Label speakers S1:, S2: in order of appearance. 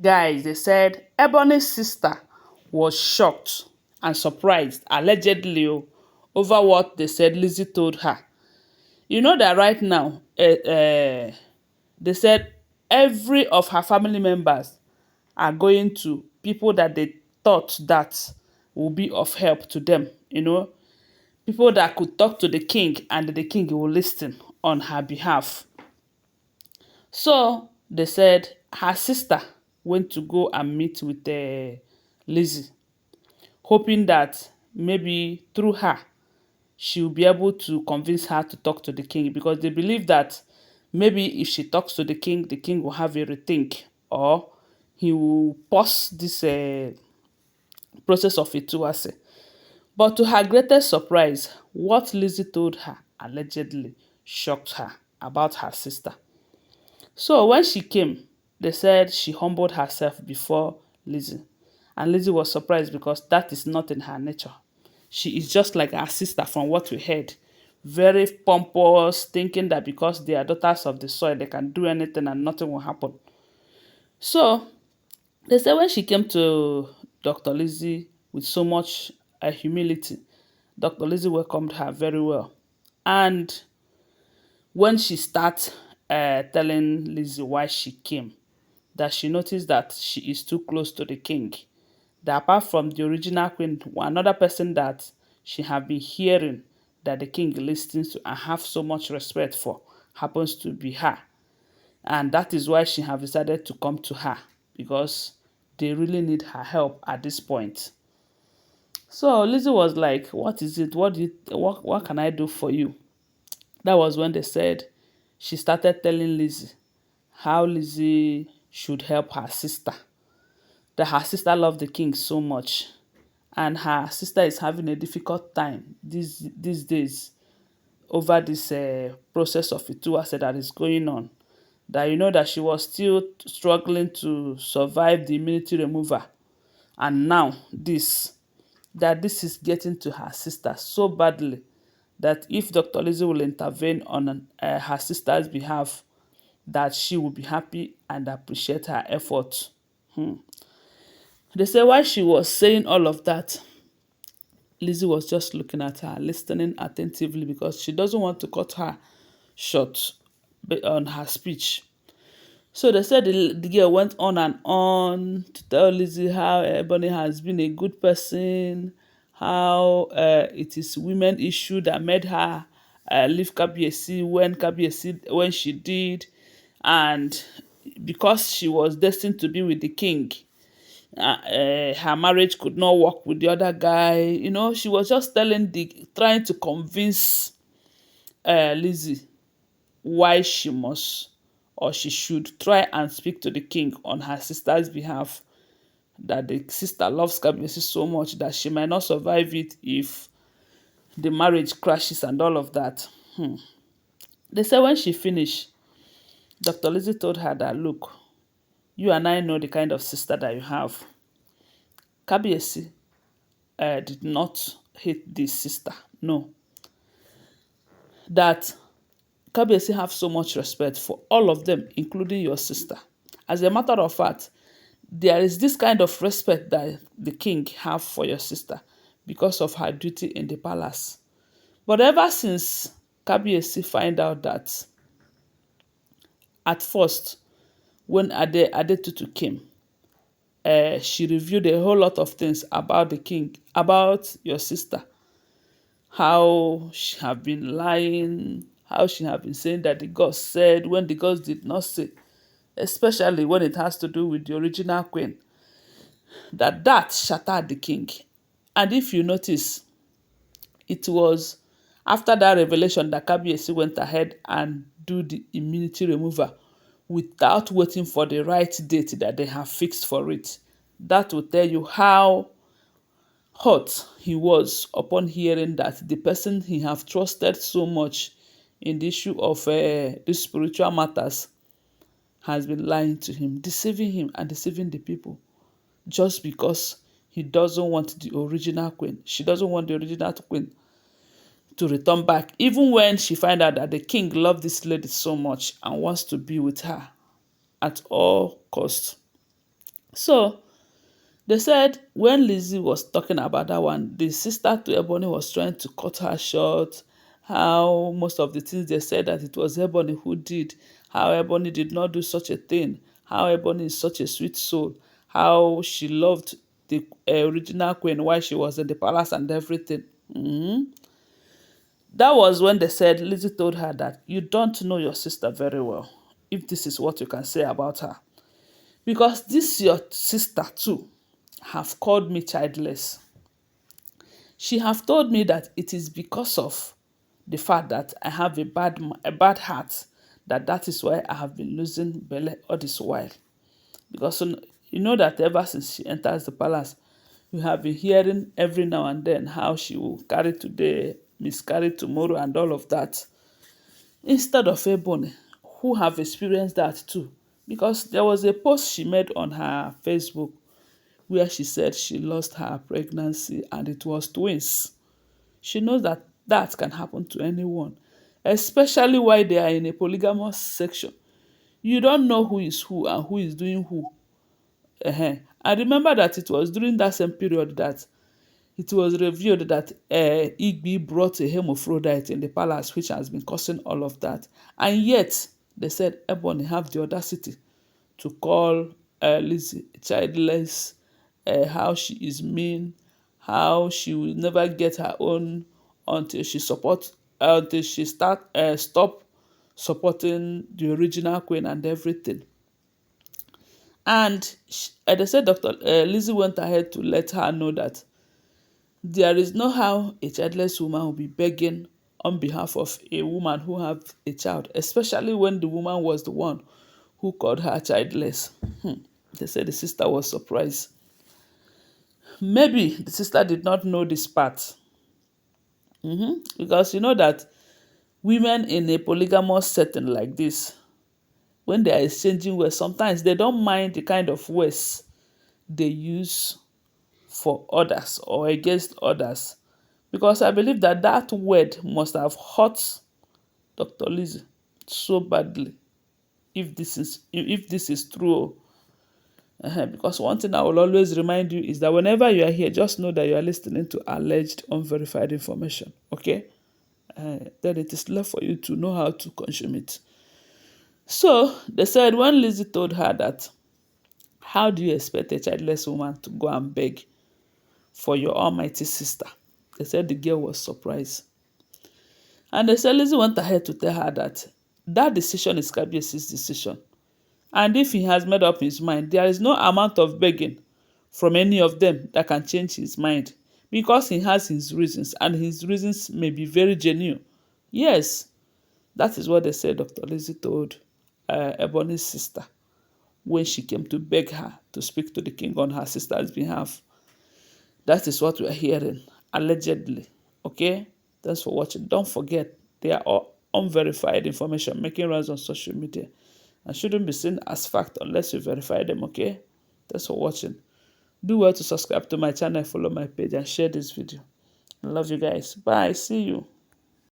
S1: Guys, they said Ebony's sister was shocked and surprised, allegedly, over what they said Lizzie told her. You know that right now, they said every of her family members are going to people that they thought that will be of help to them. People that could talk to the king and the king will listen on her behalf. So they said her sister went to go and meet with Lizzie, hoping that maybe through her she will be able to convince her to talk to the king, because they believe that maybe if she talks to the king will have a rethink, or he will pause this process of Ituase. But to her greatest surprise, what Lizzie told her allegedly shocked her about her sister. So when she came, they said she humbled herself before Lizzie. And Lizzie was surprised because that is not in her nature. She is just like her sister from what we heard. Very pompous, thinking that because they are daughters of the soil, they can do anything and nothing will happen. So they said when she came to Dr. Lizzie with so much humility, Dr. Lizzie welcomed her very well. And when she started telling Lizzie why she came, that she noticed that she is too close to the king. That apart from the original queen, another person that she have been hearing that the king listens to and have so much respect for happens to be her. And that is why she have decided to come to her, because they really need her help at this point. So Lizzie was like, what is it? What can I do for you? That was when they said she started telling Lizzie how Lizzie should help her sister. That her sister loved the king so much, and her sister is having a difficult time these days over this process of Ituase that is going on. That that she was still struggling to survive the immunity remover, and now this is getting to her sister so badly that if Dr. Lizzie will intervene on her sister's behalf, that she will be happy and appreciate her effort. They say while she was saying all of that, Lizzie was just looking at her, listening attentively, because she doesn't want to cut her short on her speech. So they said the girl went on and on to tell Lizzie how Ebony has been a good person, how it is women issue that made her leave Kabiesi when she did, and because she was destined to be with the king, her marriage could not work with the other guy. She was just trying to convince Lizzie why she must or she should try and speak to the king on her sister's behalf. That the sister loves Kabiyesi so much that she might not survive it if the marriage crashes and all of that. They said when she finished, Dr. Lizzie told her that, look, you and I know the kind of sister that you have. Kabiyesi did not hate this sister. No. That Kabiyesi have so much respect for all of them, including your sister. As a matter of fact, there is this kind of respect that the king have for your sister because of her duty in the palace. But ever since Kabiyesi find out that at first, when Adetutu came, she reviewed a whole lot of things about the king, about your sister, how she have been lying, how she have been saying that the gods said when the gods did not say, especially when it has to do with the original queen, that shattered the king. And if you notice, it was after that revelation that Kabiyesi went ahead and do the immunity remover without waiting for the right date that they have fixed for it. That will tell you how hurt he was upon hearing that the person he have trusted so much in the issue of these spiritual matters has been lying to him, deceiving him and deceiving the people, just because he doesn't want the original queen. She doesn't want the original queen to return back, even when she find out that the king loved this lady so much and wants to be with her at all costs. So they said when Lizzie was talking about that one, the sister to Ebony was trying to cut her short. How most of the things they said that it was Ebony who did, how Ebony did not do such a thing, how Ebony is such a sweet soul, how she loved the original queen while she was in the palace and everything. That was when they said Lizzie told her that you don't know your sister very well, if this is what you can say about her. Because this your sister too have called me childless. She have told me that it is because of the fact that I have a bad heart, that is why I have been losing belly all this while. Because you know that ever since she enters the palace, we have been hearing every now and then how she will carry today, miscarry tomorrow, and all of that. Instead of Ebony, who have experienced that too. Because there was a post she made on her Facebook where she said she lost her pregnancy and it was twins. She knows that that can happen to anyone, especially while they are in a polygamous section. You don't know who is who and who is doing who. I remember that it was during that same period that it was revealed that Igby brought a hermaphrodite in the palace, which has been causing all of that. And yet, they said Ebony have the audacity to call Lizzie childless, how she is mean, how she will never get her own until she stop supporting the original queen and everything. And they said Dr. Lizzie went ahead to let her know that there is no how a childless woman will be begging on behalf of a woman who have a child, especially when the woman was the one who called her childless. They said the sister was surprised. Maybe the sister did not know this part. Because you know that women in a polygamous setting like this, when they are exchanging words, sometimes they don't mind the kind of words they use for others or against others. Because I believe that that word must have hurt Dr. Lizzie so badly if this is true. Because one thing I will always remind you is that whenever you are here, just know that you are listening to alleged unverified information. Okay? Then it is left for you to know how to consume it. So they said when Lizzie told her that, how do you expect a childless woman to go and beg for your almighty sister? They said the girl was surprised. And they said Lizzie went ahead to tell her that that decision is Kabiesi's decision. And if he has made up his mind, there is no amount of begging from any of them that can change his mind, because he has his reasons and his reasons may be very genuine. Yes, that is what they said Dr. Lizzie told Ebony's sister when she came to beg her to speak to the king on her sister's behalf. That is what we are hearing, allegedly. Okay? Thanks for watching. Don't forget, they are all unverified information making rounds on social media and shouldn't be seen as fact unless you verify them. Okay? Thanks for watching. Do well to subscribe to my channel, follow my page, and share this video. I love you guys. Bye. See you.